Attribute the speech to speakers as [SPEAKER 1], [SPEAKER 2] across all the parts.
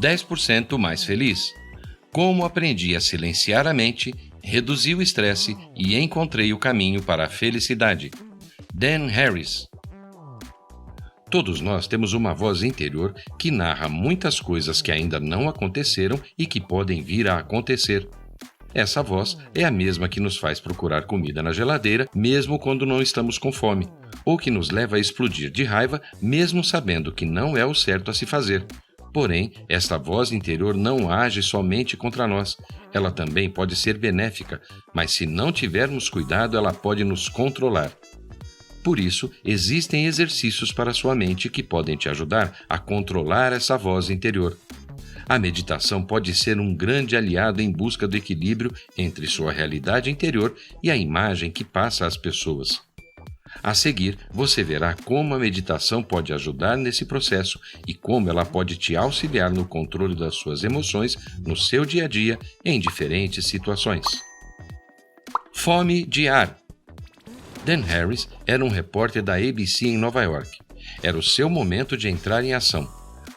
[SPEAKER 1] 10% mais feliz. Como aprendi a silenciar a mente, reduzi o estresse e encontrei o caminho para a felicidade. Dan Harris. Todos nós temos uma voz interior que narra muitas coisas que ainda não aconteceram e que podem vir a acontecer. Essa voz é a mesma que nos faz procurar comida na geladeira, mesmo quando não estamos com fome, ou que nos leva a explodir de raiva, mesmo sabendo que não é o certo a se fazer. Porém, esta voz interior não age somente contra nós. Ela também pode ser benéfica, mas se não tivermos cuidado, ela pode nos controlar. Por isso, existem exercícios para sua mente que podem te ajudar a controlar essa voz interior. A meditação pode ser um grande aliado em busca do equilíbrio entre sua realidade interior e a imagem que passa às pessoas. A seguir, você verá como a meditação pode ajudar nesse processo e como ela pode te auxiliar no controle das suas emoções no seu dia a dia em diferentes situações. Fome de ar. Dan Harris era um repórter da ABC em Nova York. Era o seu momento de entrar em ação.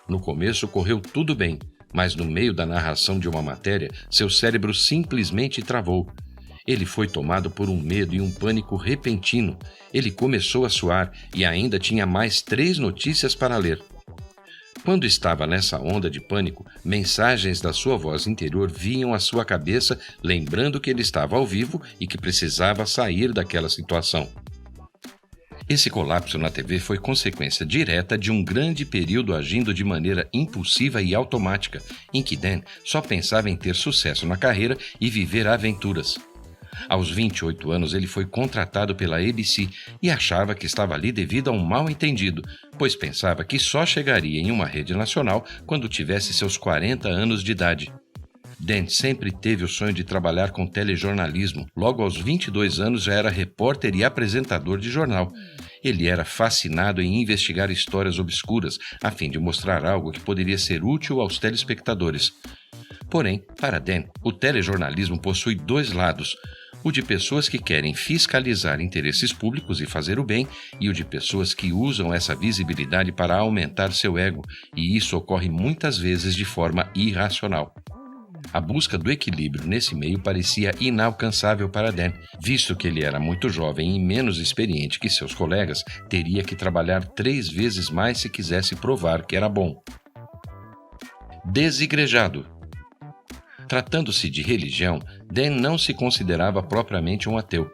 [SPEAKER 1] No começo correu tudo bem, mas no meio da narração de uma matéria, seu cérebro simplesmente travou. Ele foi tomado por um medo e um pânico repentino. Ele começou a suar e ainda tinha mais 3 notícias para ler. Quando estava nessa onda de pânico, mensagens da sua voz interior vinham à sua cabeça, lembrando que ele estava ao vivo e que precisava sair daquela situação. Esse colapso na TV foi consequência direta de um grande período agindo de maneira impulsiva e automática, em que Dan só pensava em ter sucesso na carreira e viver aventuras. Aos 28 anos, ele foi contratado pela ABC e achava que estava ali devido a um mal-entendido, pois pensava que só chegaria em uma rede nacional quando tivesse seus 40 anos de idade. Dan sempre teve o sonho de trabalhar com telejornalismo. Logo aos 22 anos já era repórter e apresentador de jornal. Ele era fascinado em investigar histórias obscuras, a fim de mostrar algo que poderia ser útil aos telespectadores. Porém, para Dan, o telejornalismo possui 2 lados: o de pessoas que querem fiscalizar interesses públicos e fazer o bem, e o de pessoas que usam essa visibilidade para aumentar seu ego, e isso ocorre muitas vezes de forma irracional. A busca do equilíbrio nesse meio parecia inalcançável para Dan, visto que ele era muito jovem e menos experiente que seus colegas, teria que trabalhar 3 vezes mais se quisesse provar que era bom. Desigrejado. Tratando-se de religião, Dan não se considerava propriamente um ateu.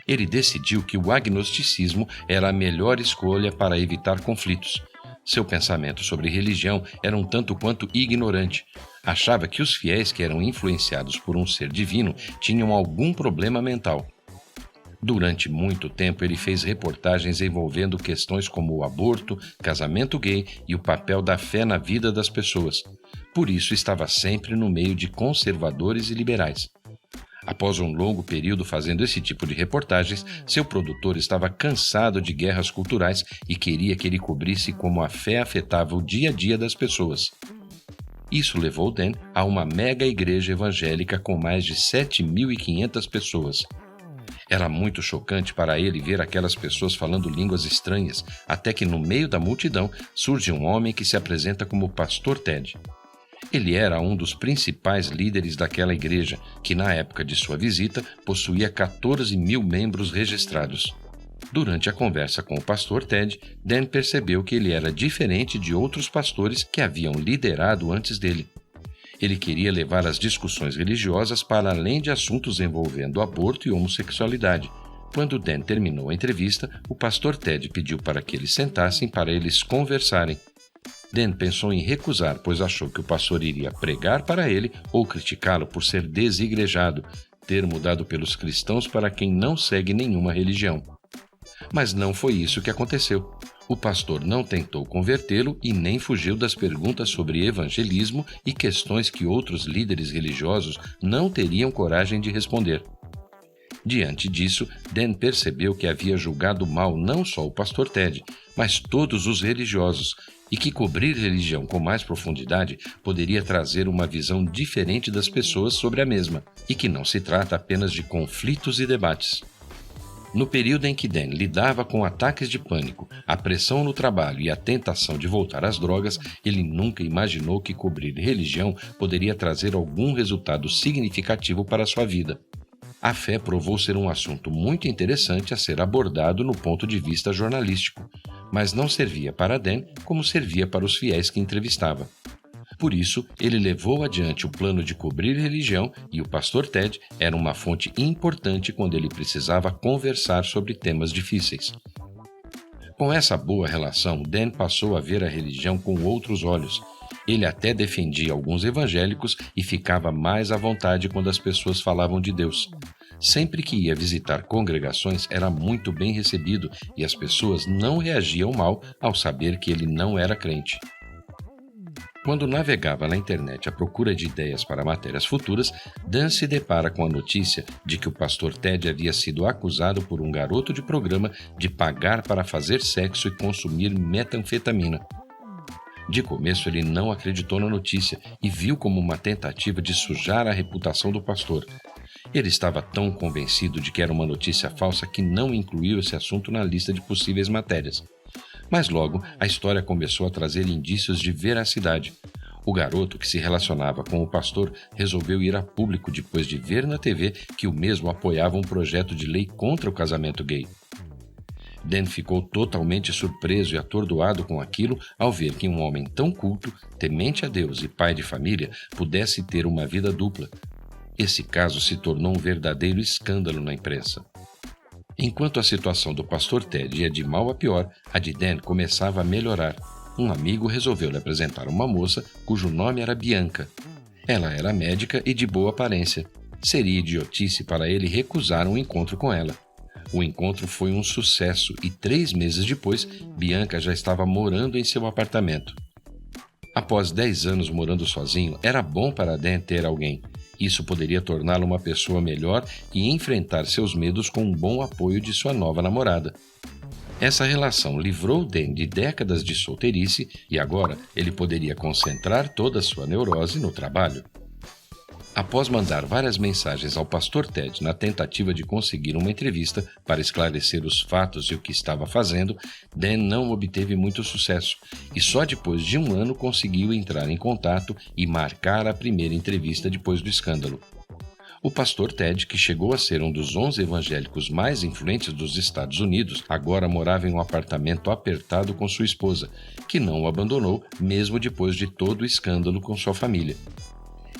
[SPEAKER 1] Ele decidiu que o agnosticismo era a melhor escolha para evitar conflitos. Seu pensamento sobre religião era um tanto quanto ignorante. Achava que os fiéis que eram influenciados por um ser divino tinham algum problema mental. Durante muito tempo, ele fez reportagens envolvendo questões como o aborto, casamento gay e o papel da fé na vida das pessoas. Por isso, estava sempre no meio de conservadores e liberais. Após um longo período fazendo esse tipo de reportagens, seu produtor estava cansado de guerras culturais e queria que ele cobrisse como a fé afetava o dia a dia das pessoas. Isso levou Dan a uma mega igreja evangélica com mais de 7.500 pessoas. Era muito chocante para ele ver aquelas pessoas falando línguas estranhas, até que no meio da multidão surge um homem que se apresenta como Pastor Ted. Ele era um dos principais líderes daquela igreja, que na época de sua visita possuía 14.000 membros registrados. Durante a conversa com o pastor Ted, Dan percebeu que ele era diferente de outros pastores que haviam liderado antes dele. Ele queria levar as discussões religiosas para além de assuntos envolvendo aborto e homossexualidade. Quando Dan terminou a entrevista, o pastor Ted pediu para que eles sentassem para eles conversarem. Dan pensou em recusar, pois achou que o pastor iria pregar para ele ou criticá-lo por ser desigrejado, termo dado pelos cristãos para quem não segue nenhuma religião. Mas não foi isso que aconteceu. O pastor não tentou convertê-lo e nem fugiu das perguntas sobre evangelismo e questões que outros líderes religiosos não teriam coragem de responder. Diante disso, Dan percebeu que havia julgado mal não só o pastor Ted, mas todos os religiosos, e que cobrir religião com mais profundidade poderia trazer uma visão diferente das pessoas sobre a mesma, e que não se trata apenas de conflitos e debates. No período em que Dan lidava com ataques de pânico, a pressão no trabalho e a tentação de voltar às drogas, ele nunca imaginou que cobrir religião poderia trazer algum resultado significativo para sua vida. A fé provou ser um assunto muito interessante a ser abordado no ponto de vista jornalístico, mas não servia para Dan como servia para os fiéis que entrevistava. Por isso, ele levou adiante o plano de cobrir religião e o pastor Ted era uma fonte importante quando ele precisava conversar sobre temas difíceis. Com essa boa relação, Dan passou a ver a religião com outros olhos. Ele até defendia alguns evangélicos e ficava mais à vontade quando as pessoas falavam de Deus. Sempre que ia visitar congregações, era muito bem recebido e as pessoas não reagiam mal ao saber que ele não era crente. Quando navegava na internet à procura de ideias para matérias futuras, Dan se depara com a notícia de que o pastor Ted havia sido acusado por um garoto de programa de pagar para fazer sexo e consumir metanfetamina. De começo, ele não acreditou na notícia e viu como uma tentativa de sujar a reputação do pastor. Ele estava tão convencido de que era uma notícia falsa que não incluiu esse assunto na lista de possíveis matérias. Mas logo, a história começou a trazer indícios de veracidade. O garoto que se relacionava com o pastor resolveu ir a público depois de ver na TV que o mesmo apoiava um projeto de lei contra o casamento gay. Dan ficou totalmente surpreso e atordoado com aquilo ao ver que um homem tão culto, temente a Deus e pai de família pudesse ter uma vida dupla. Esse caso se tornou um verdadeiro escândalo na imprensa. Enquanto a situação do pastor Ted ia de mal a pior, a de Dan começava a melhorar. Um amigo resolveu lhe apresentar uma moça cujo nome era Bianca. Ela era médica e de boa aparência. Seria idiotice para ele recusar um encontro com ela. O encontro foi um sucesso e 3 meses depois, Bianca já estava morando em seu apartamento. Após 10 anos morando sozinho, era bom para Dan ter alguém. Isso poderia torná-lo uma pessoa melhor e enfrentar seus medos com um bom apoio de sua nova namorada. Essa relação livrou Dan de décadas de solteirice e agora ele poderia concentrar toda a sua neurose no trabalho. Após mandar várias mensagens ao pastor Ted na tentativa de conseguir uma entrevista para esclarecer os fatos e o que estava fazendo, Dan não obteve muito sucesso e só depois de 1 ano conseguiu entrar em contato e marcar a primeira entrevista depois do escândalo. O pastor Ted, que chegou a ser um dos 11 evangélicos mais influentes dos Estados Unidos, agora morava em um apartamento apertado com sua esposa, que não o abandonou mesmo depois de todo o escândalo com sua família.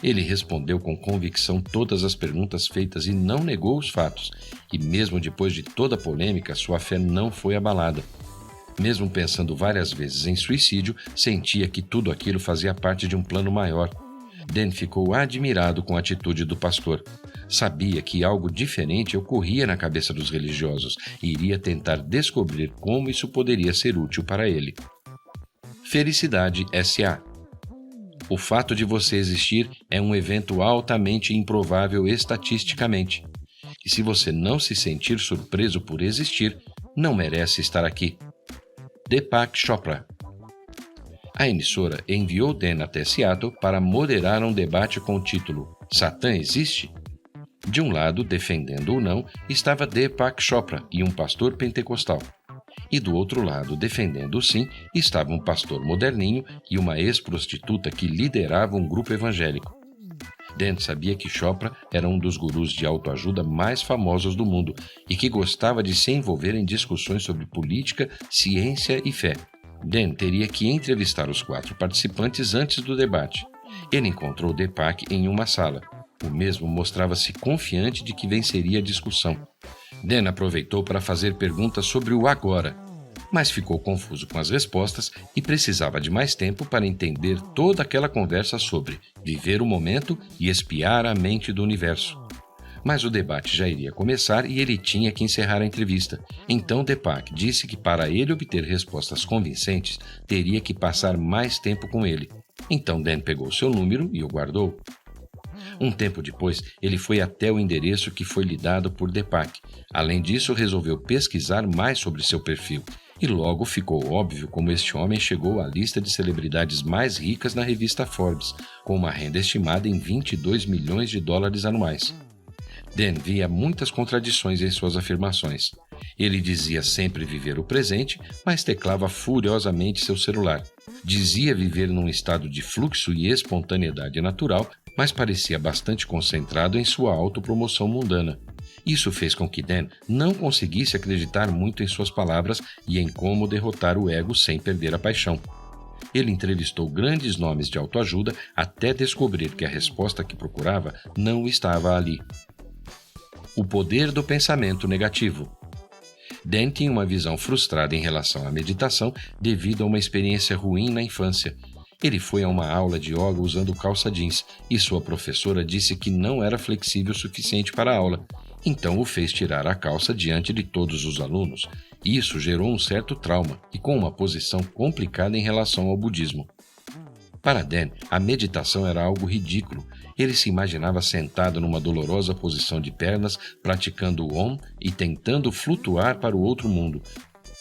[SPEAKER 1] Ele respondeu com convicção todas as perguntas feitas e não negou os fatos, e mesmo depois de toda a polêmica, sua fé não foi abalada. Mesmo pensando várias vezes em suicídio, sentia que tudo aquilo fazia parte de um plano maior. Dan ficou admirado com a atitude do pastor. Sabia que algo diferente ocorria na cabeça dos religiosos e iria tentar descobrir como isso poderia ser útil para ele. Felicidade S.A. O fato de você existir é um evento altamente improvável estatisticamente. E se você não se sentir surpreso por existir, não merece estar aqui. Deepak Chopra. A emissora enviou Dan até Seattle para moderar um debate com o título Satã existe? De um lado, defendendo o não, estava Deepak Chopra e um pastor pentecostal. E do outro lado, defendendo o sim, estava um pastor moderninho e uma ex-prostituta que liderava um grupo evangélico. Dan sabia que Chopra era um dos gurus de autoajuda mais famosos do mundo e que gostava de se envolver em discussões sobre política, ciência e fé. Dan teria que entrevistar os 4 participantes antes do debate. Ele encontrou Deepak em uma sala. O mesmo mostrava-se confiante de que venceria a discussão. Dan aproveitou para fazer perguntas sobre o agora, mas ficou confuso com as respostas e precisava de mais tempo para entender toda aquela conversa sobre viver o momento e espiar a mente do universo. Mas o debate já iria começar e ele tinha que encerrar a entrevista. Então Deepak disse que para ele obter respostas convincentes, teria que passar mais tempo com ele. Então Dan pegou seu número e o guardou. Um tempo depois, ele foi até o endereço que foi lhe dado por Deepak. Além disso, resolveu pesquisar mais sobre seu perfil. E logo ficou óbvio como este homem chegou à lista de celebridades mais ricas na revista Forbes, com uma renda estimada em $22 milhões anuais. Dan via muitas contradições em suas afirmações. Ele dizia sempre viver o presente, mas teclava furiosamente seu celular. Dizia viver num estado de fluxo e espontaneidade natural, mas parecia bastante concentrado em sua autopromoção mundana. Isso fez com que Dan não conseguisse acreditar muito em suas palavras e em como derrotar o ego sem perder a paixão. Ele entrevistou grandes nomes de autoajuda até descobrir que a resposta que procurava não estava ali. O poder do pensamento negativo. Dan tinha uma visão frustrada em relação à meditação devido a uma experiência ruim na infância. Ele foi a uma aula de yoga usando calça jeans e sua professora disse que não era flexível o suficiente para a aula. Então o fez tirar a calça diante de todos os alunos. Isso gerou um certo trauma e com uma posição complicada em relação ao budismo. Para Dan, a meditação era algo ridículo. Ele se imaginava sentado numa dolorosa posição de pernas, praticando o Om e tentando flutuar para o outro mundo.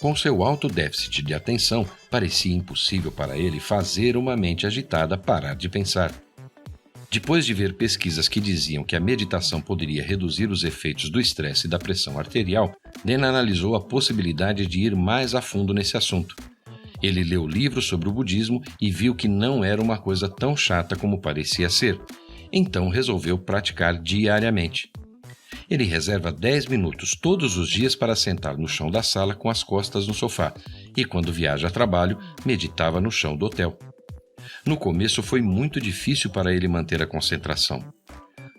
[SPEAKER 1] Com seu alto déficit de atenção, parecia impossível para ele fazer uma mente agitada parar de pensar. Depois de ver pesquisas que diziam que a meditação poderia reduzir os efeitos do estresse e da pressão arterial, Dan analisou a possibilidade de ir mais a fundo nesse assunto. Ele leu livros sobre o budismo e viu que não era uma coisa tão chata como parecia ser. Então resolveu praticar diariamente. Ele reserva 10 minutos todos os dias para sentar no chão da sala com as costas no sofá e, quando viaja a trabalho, meditava no chão do hotel. No começo foi muito difícil para ele manter a concentração.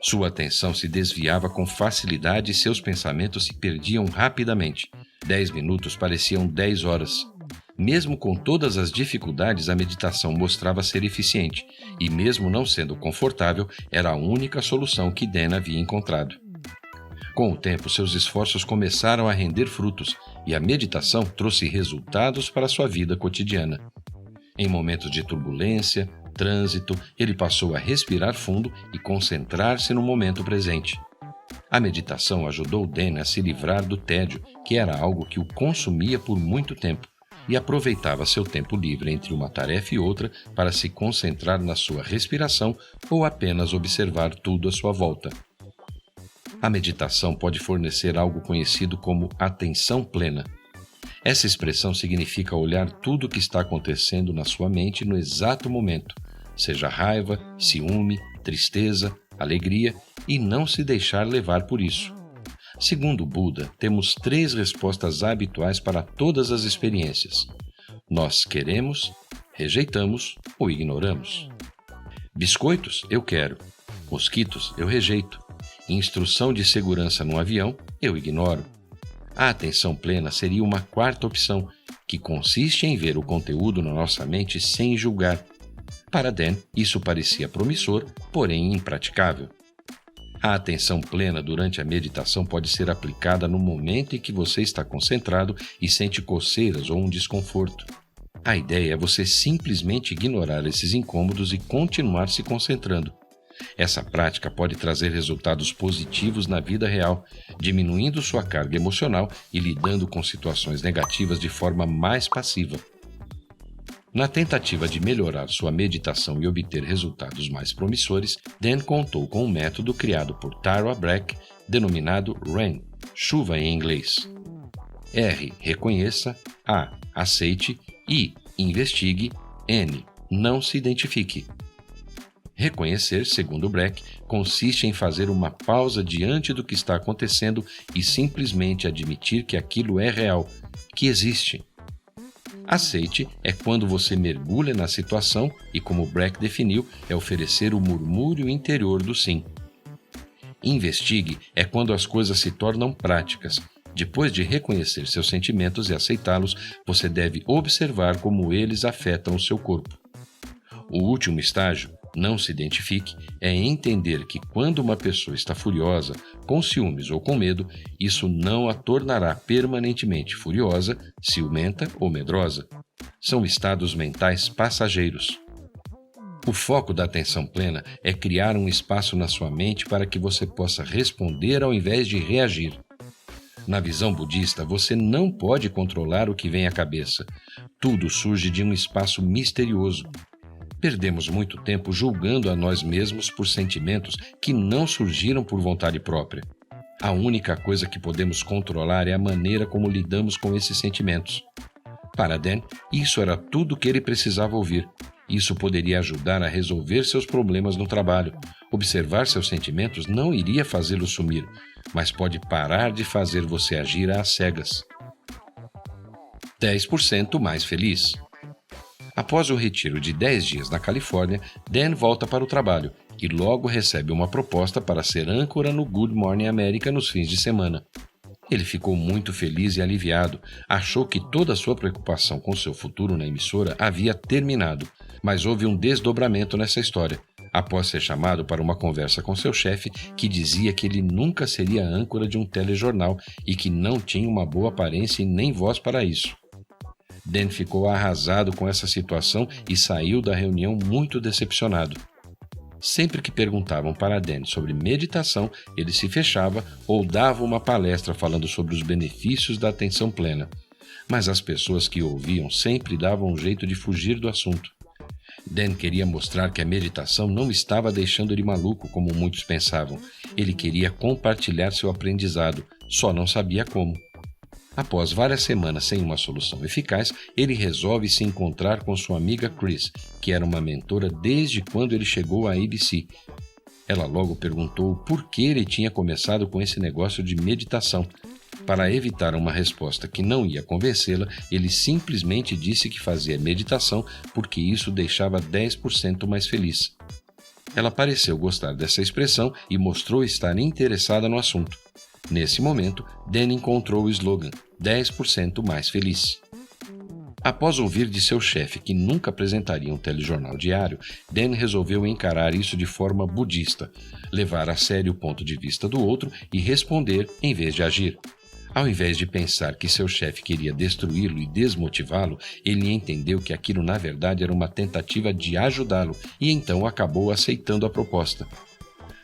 [SPEAKER 1] Sua atenção se desviava com facilidade e seus pensamentos se perdiam rapidamente. 10 minutos pareciam 10 horas. Mesmo com todas as dificuldades, a meditação mostrava ser eficiente e, mesmo não sendo confortável, era a única solução que Dan havia encontrado. Com o tempo, seus esforços começaram a render frutos e a meditação trouxe resultados para sua vida cotidiana. Em momentos de turbulência, trânsito, ele passou a respirar fundo e concentrar-se no momento presente. A meditação ajudou Dan a se livrar do tédio, que era algo que o consumia por muito tempo, e aproveitava seu tempo livre entre uma tarefa e outra para se concentrar na sua respiração ou apenas observar tudo à sua volta. A meditação pode fornecer algo conhecido como atenção plena. Essa expressão significa olhar tudo o que está acontecendo na sua mente no exato momento, seja raiva, ciúme, tristeza, alegria, e não se deixar levar por isso. Segundo Buda, temos 3 respostas habituais para todas as experiências. Nós queremos, rejeitamos ou ignoramos. Biscoitos, eu quero. Mosquitos, eu rejeito. Instrução de segurança no avião, eu ignoro. A atenção plena seria uma 4ª opção, que consiste em ver o conteúdo na nossa mente sem julgar. Para Dan, isso parecia promissor, porém impraticável. A atenção plena durante a meditação pode ser aplicada no momento em que você está concentrado e sente coceiras ou um desconforto. A ideia é você simplesmente ignorar esses incômodos e continuar se concentrando. Essa prática pode trazer resultados positivos na vida real, diminuindo sua carga emocional e lidando com situações negativas de forma mais passiva. Na tentativa de melhorar sua meditação e obter resultados mais promissores, Dan contou com um método criado por Tara Brach, denominado RAIN, chuva em inglês. R. Reconheça. A. Aceite. I. Investigue. N. Não se identifique. Reconhecer, segundo Brach, consiste em fazer uma pausa diante do que está acontecendo e simplesmente admitir que aquilo é real, que existe. Aceite é quando você mergulha na situação e, como Brach definiu, é oferecer o murmúrio interior do sim. Investigue é quando as coisas se tornam práticas. Depois de reconhecer seus sentimentos e aceitá-los, você deve observar como eles afetam o seu corpo. O último estágio, não se identifique, é entender que quando uma pessoa está furiosa, com ciúmes ou com medo, isso não a tornará permanentemente furiosa, ciumenta ou medrosa. São estados mentais passageiros. O foco da atenção plena é criar um espaço na sua mente para que você possa responder ao invés de reagir. Na visão budista, você não pode controlar o que vem à cabeça. Tudo surge de um espaço misterioso. Perdemos muito tempo julgando a nós mesmos por sentimentos que não surgiram por vontade própria. A única coisa que podemos controlar é a maneira como lidamos com esses sentimentos. Para Dan, isso era tudo o que ele precisava ouvir. Isso poderia ajudar a resolver seus problemas no trabalho. Observar seus sentimentos não iria fazê-los sumir, mas pode parar de fazer você agir às cegas. 10% mais feliz. Após o retiro de 10 dias na Califórnia, Dan volta para o trabalho e logo recebe uma proposta para ser âncora no Good Morning America nos fins de semana. Ele ficou muito feliz e aliviado, achou que toda a sua preocupação com seu futuro na emissora havia terminado, mas houve um desdobramento nessa história, após ser chamado para uma conversa com seu chefe que dizia que ele nunca seria âncora de um telejornal e que não tinha uma boa aparência e nem voz para isso. Dan ficou arrasado com essa situação e saiu da reunião muito decepcionado. Sempre que perguntavam para Dan sobre meditação, ele se fechava ou dava uma palestra falando sobre os benefícios da atenção plena. Mas as pessoas que o ouviam sempre davam um jeito de fugir do assunto. Dan queria mostrar que a meditação não estava deixando ele maluco, como muitos pensavam. Ele queria compartilhar seu aprendizado, só não sabia como. Após várias semanas sem uma solução eficaz, ele resolve se encontrar com sua amiga Chris, que era uma mentora desde quando ele chegou à ABC. Ela logo perguntou por que ele tinha começado com esse negócio de meditação. Para evitar uma resposta que não ia convencê-la, ele simplesmente disse que fazia meditação porque isso deixava 10% mais feliz. Ela pareceu gostar dessa expressão e mostrou estar interessada no assunto. Nesse momento, Dan encontrou o slogan 10% mais feliz. Após ouvir de seu chefe que nunca apresentaria um telejornal diário, Dan resolveu encarar isso de forma budista, levar a sério o ponto de vista do outro e responder em vez de agir. Ao invés de pensar que seu chefe queria destruí-lo e desmotivá-lo, ele entendeu que aquilo na verdade era uma tentativa de ajudá-lo e então acabou aceitando a proposta.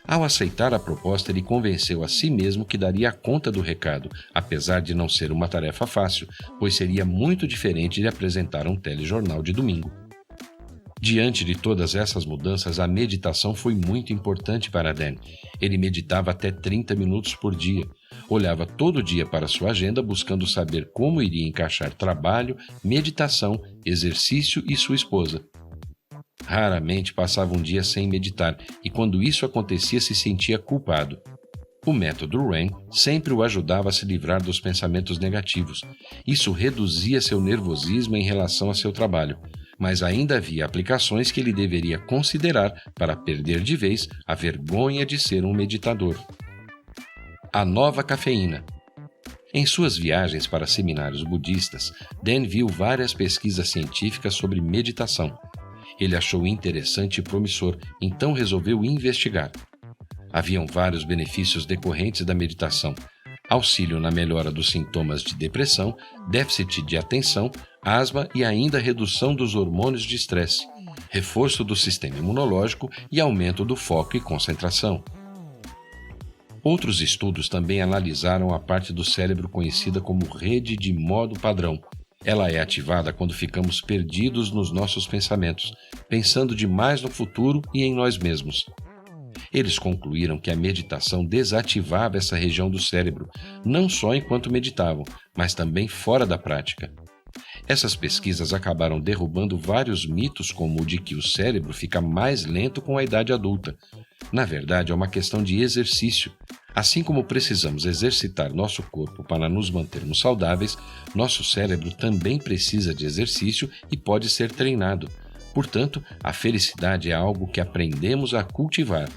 [SPEAKER 1] Ao aceitar a proposta, ele convenceu a si mesmo que daria conta do recado, apesar de não ser uma tarefa fácil, pois seria muito diferente de apresentar um telejornal de domingo. Diante de todas essas mudanças, a meditação foi muito importante para Dan. Ele meditava até 30 minutos por dia. Olhava todo dia para sua agenda buscando saber como iria encaixar trabalho, meditação, exercício e sua esposa. Raramente passava um dia sem meditar e quando isso acontecia se sentia culpado. O método RAIN sempre o ajudava a se livrar dos pensamentos negativos. Isso reduzia seu nervosismo em relação a seu trabalho, mas ainda havia aplicações que ele deveria considerar para perder de vez a vergonha de ser um meditador. A nova cafeína. Em suas viagens para seminários budistas, Dan viu várias pesquisas científicas sobre meditação. Ele achou interessante e promissor, então resolveu investigar. Haviam vários benefícios decorrentes da meditação: auxílio na melhora dos sintomas de depressão, déficit de atenção, asma e ainda redução dos hormônios de estresse, reforço do sistema imunológico e aumento do foco e concentração. Outros estudos também analisaram a parte do cérebro conhecida como rede de modo padrão. Ela é ativada quando ficamos perdidos nos nossos pensamentos, pensando demais no futuro e em nós mesmos. Eles concluíram que a meditação desativava essa região do cérebro, não só enquanto meditavam, mas também fora da prática. Essas pesquisas acabaram derrubando vários mitos, como o de que o cérebro fica mais lento com a idade adulta. Na verdade, é uma questão de exercício. Assim como precisamos exercitar nosso corpo para nos mantermos saudáveis, nosso cérebro também precisa de exercício e pode ser treinado. Portanto, a felicidade é algo que aprendemos a cultivar.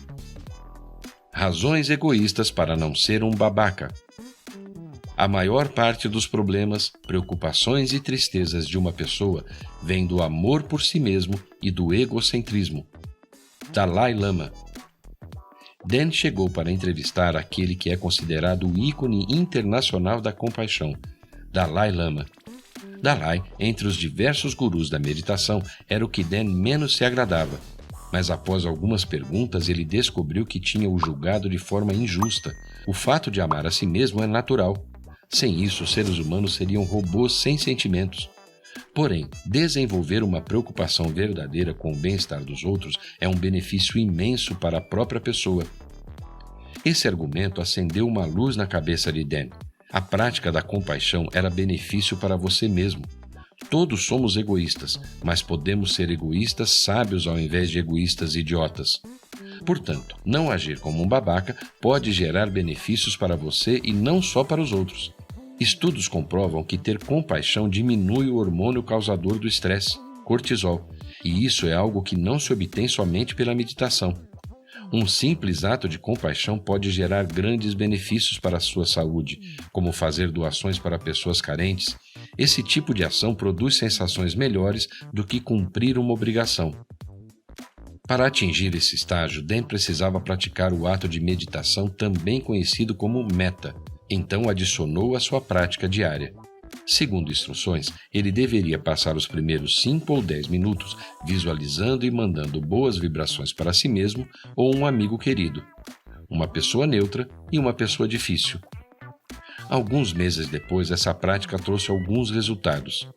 [SPEAKER 1] Razões egoístas para não ser um babaca. A maior parte dos problemas, preocupações e tristezas de uma pessoa vem do amor por si mesmo e do egocentrismo. Dalai Lama. Dan chegou para entrevistar aquele que é considerado o ícone internacional da compaixão, Dalai Lama. Dalai, entre os diversos gurus da meditação, era o que Dan menos se agradava, mas após algumas perguntas ele descobriu que tinha o julgado de forma injusta. O fato de amar a si mesmo é natural. Sem isso, os seres humanos seriam robôs sem sentimentos. Porém, desenvolver uma preocupação verdadeira com o bem-estar dos outros é um benefício imenso para a própria pessoa. Esse argumento acendeu uma luz na cabeça de Dan. A prática da compaixão era benefício para você mesmo. Todos somos egoístas, mas podemos ser egoístas sábios ao invés de egoístas idiotas. Portanto, não agir como um babaca pode gerar benefícios para você e não só para os outros. Estudos comprovam que ter compaixão diminui o hormônio causador do estresse, cortisol, e isso é algo que não se obtém somente pela meditação. Um simples ato de compaixão pode gerar grandes benefícios para a sua saúde, como fazer doações para pessoas carentes. Esse tipo de ação produz sensações melhores do que cumprir uma obrigação. Para atingir esse estágio, Dan precisava praticar o ato de meditação também conhecido como metta, então adicionou à sua prática diária. Segundo instruções, ele deveria passar os primeiros 5 ou 10 minutos visualizando e mandando boas vibrações para si mesmo ou um amigo querido, uma pessoa neutra e uma pessoa difícil. Alguns meses depois, essa prática trouxe alguns resultados.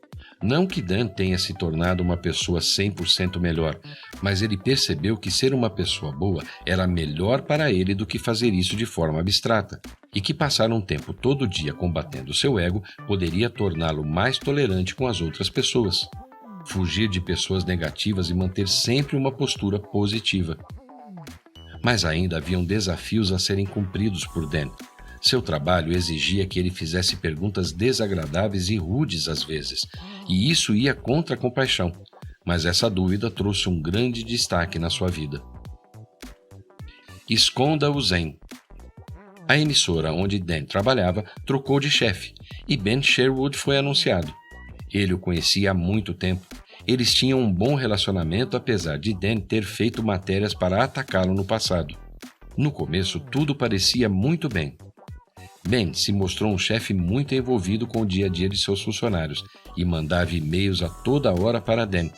[SPEAKER 1] Não que Dan tenha se tornado uma pessoa 100% melhor, mas ele percebeu que ser uma pessoa boa era melhor para ele do que fazer isso de forma abstrata, e que passar um tempo todo dia combatendo seu ego poderia torná-lo mais tolerante com as outras pessoas. Fugir de pessoas negativas e manter sempre uma postura positiva. Mas ainda haviam desafios a serem cumpridos por Dan. Seu trabalho exigia que ele fizesse perguntas desagradáveis e rudes às vezes, e isso ia contra a compaixão, mas essa dúvida trouxe um grande destaque na sua vida. Esconda o Zen. A emissora onde Dan trabalhava trocou de chefe, e Ben Sherwood foi anunciado. Ele o conhecia há muito tempo. Eles tinham um bom relacionamento apesar de Dan ter feito matérias para atacá-lo no passado. No começo, tudo parecia muito bem. Ben se mostrou um chefe muito envolvido com o dia a dia de seus funcionários e mandava e-mails a toda hora para Dan.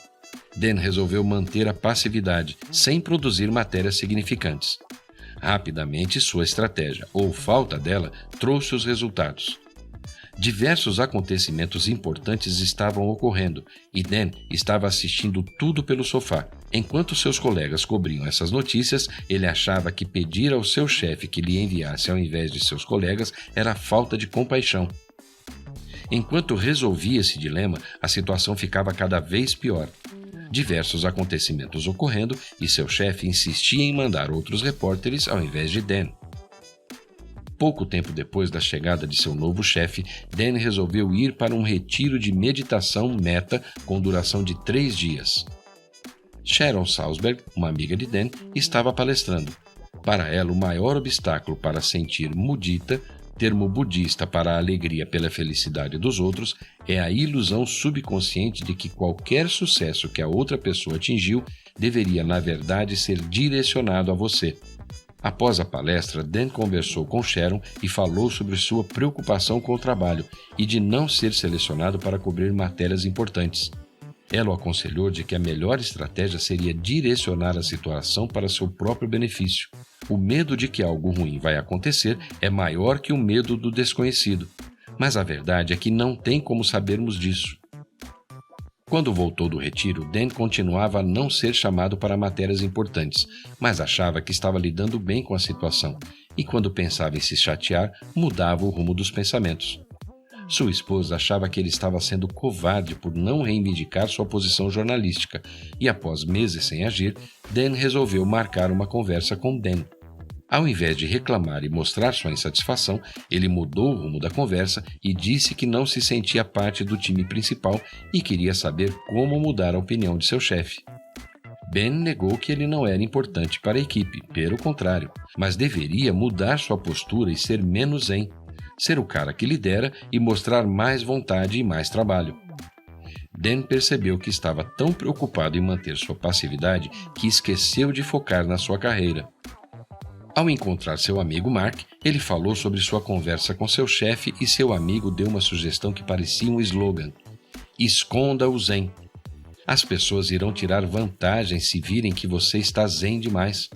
[SPEAKER 1] Dan resolveu manter a passividade, sem produzir matérias significantes. Rapidamente, sua estratégia, ou falta dela, trouxe os resultados. Diversos acontecimentos importantes estavam ocorrendo e Dan estava assistindo tudo pelo sofá. Enquanto seus colegas cobriam essas notícias, ele achava que pedir ao seu chefe que lhe enviasse ao invés de seus colegas era falta de compaixão. Enquanto resolvia esse dilema, a situação ficava cada vez pior. Diversos acontecimentos ocorrendo e seu chefe insistia em mandar outros repórteres ao invés de Dan. Pouco tempo depois da chegada de seu novo chefe, Dan resolveu ir para um retiro de meditação metta com duração de 3 dias. Sharon Salzberg, uma amiga de Dan, estava palestrando. Para ela, o maior obstáculo para sentir mudita, termo budista para a alegria pela felicidade dos outros, é a ilusão subconsciente de que qualquer sucesso que a outra pessoa atingiu deveria, na verdade, ser direcionado a você. Após a palestra, Dan conversou com Sharon e falou sobre sua preocupação com o trabalho e de não ser selecionado para cobrir matérias importantes. Ela o aconselhou de que a melhor estratégia seria direcionar a situação para seu próprio benefício. O medo de que algo ruim vai acontecer é maior que o medo do desconhecido, mas a verdade é que não tem como sabermos disso. Quando voltou do retiro, Dan continuava a não ser chamado para matérias importantes, mas achava que estava lidando bem com a situação, e quando pensava em se chatear, mudava o rumo dos pensamentos. Sua esposa achava que ele estava sendo covarde por não reivindicar sua posição jornalística, e após meses sem agir, Dan resolveu marcar uma conversa com Dan. Ao invés de reclamar e mostrar sua insatisfação, ele mudou o rumo da conversa e disse que não se sentia parte do time principal e queria saber como mudar a opinião de seu chefe. Ben negou que ele não era importante para a equipe, pelo contrário, mas deveria mudar sua postura e ser menos zen, ser o cara que lidera e mostrar mais vontade e mais trabalho. Dan percebeu que estava tão preocupado em manter sua passividade que esqueceu de focar na sua carreira. Ao encontrar seu amigo Mark, ele falou sobre sua conversa com seu chefe e seu amigo deu uma sugestão que parecia um slogan: esconda o zen. As pessoas irão tirar vantagem se virem que você está zen demais.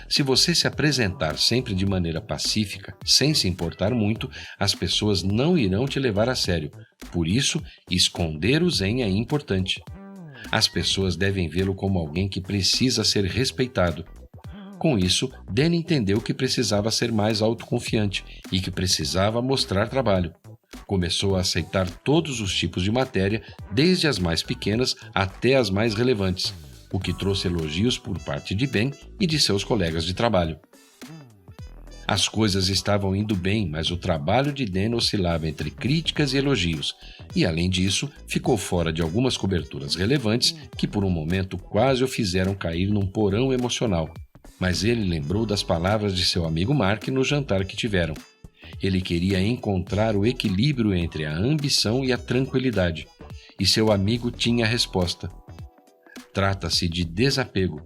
[SPEAKER 1] Se você se apresentar sempre de maneira pacífica, sem se importar muito, as pessoas não irão te levar a sério. Por isso, esconder o zen é importante. As pessoas devem vê-lo como alguém que precisa ser respeitado. Com isso, Dan entendeu que precisava ser mais autoconfiante e que precisava mostrar trabalho. Começou a aceitar todos os tipos de matéria, desde as mais pequenas até as mais relevantes, o que trouxe elogios por parte de Ben e de seus colegas de trabalho. As coisas estavam indo bem, mas o trabalho de Dan oscilava entre críticas e elogios, e além disso, ficou fora de algumas coberturas relevantes que por um momento quase o fizeram cair num porão emocional. Mas ele lembrou das palavras de seu amigo Mark no jantar que tiveram. Ele queria encontrar o equilíbrio entre a ambição e a tranquilidade, e seu amigo tinha a resposta. Trata-se de desapego.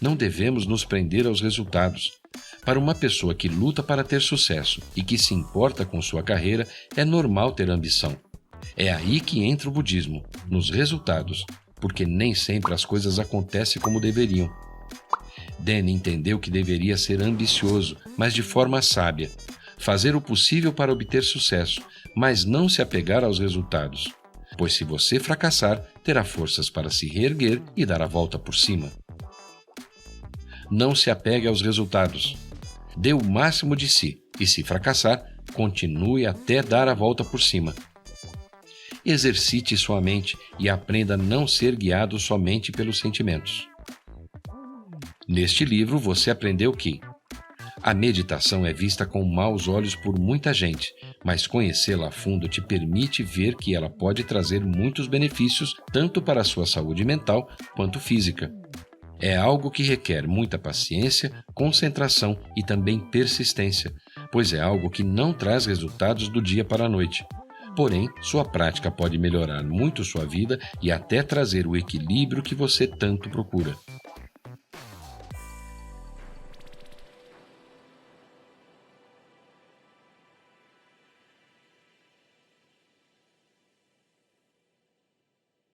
[SPEAKER 1] Não devemos nos prender aos resultados. Para uma pessoa que luta para ter sucesso e que se importa com sua carreira, é normal ter ambição. É aí que entra o budismo, nos resultados, porque nem sempre as coisas acontecem como deveriam. Dan entendeu que deveria ser ambicioso, mas de forma sábia, fazer o possível para obter sucesso, mas não se apegar aos resultados, pois se você fracassar, terá forças para se reerguer e dar a volta por cima. Não se apegue aos resultados. Dê o máximo de si e, se fracassar, continue até dar a volta por cima. Exercite sua mente e aprenda a não ser guiado somente pelos sentimentos. Neste livro, você aprendeu que a meditação é vista com maus olhos por muita gente, mas conhecê-la a fundo te permite ver que ela pode trazer muitos benefícios tanto para a sua saúde mental quanto física. É algo que requer muita paciência, concentração e também persistência, pois é algo que não traz resultados do dia para a noite. Porém, sua prática pode melhorar muito sua vida e até trazer o equilíbrio que você tanto procura.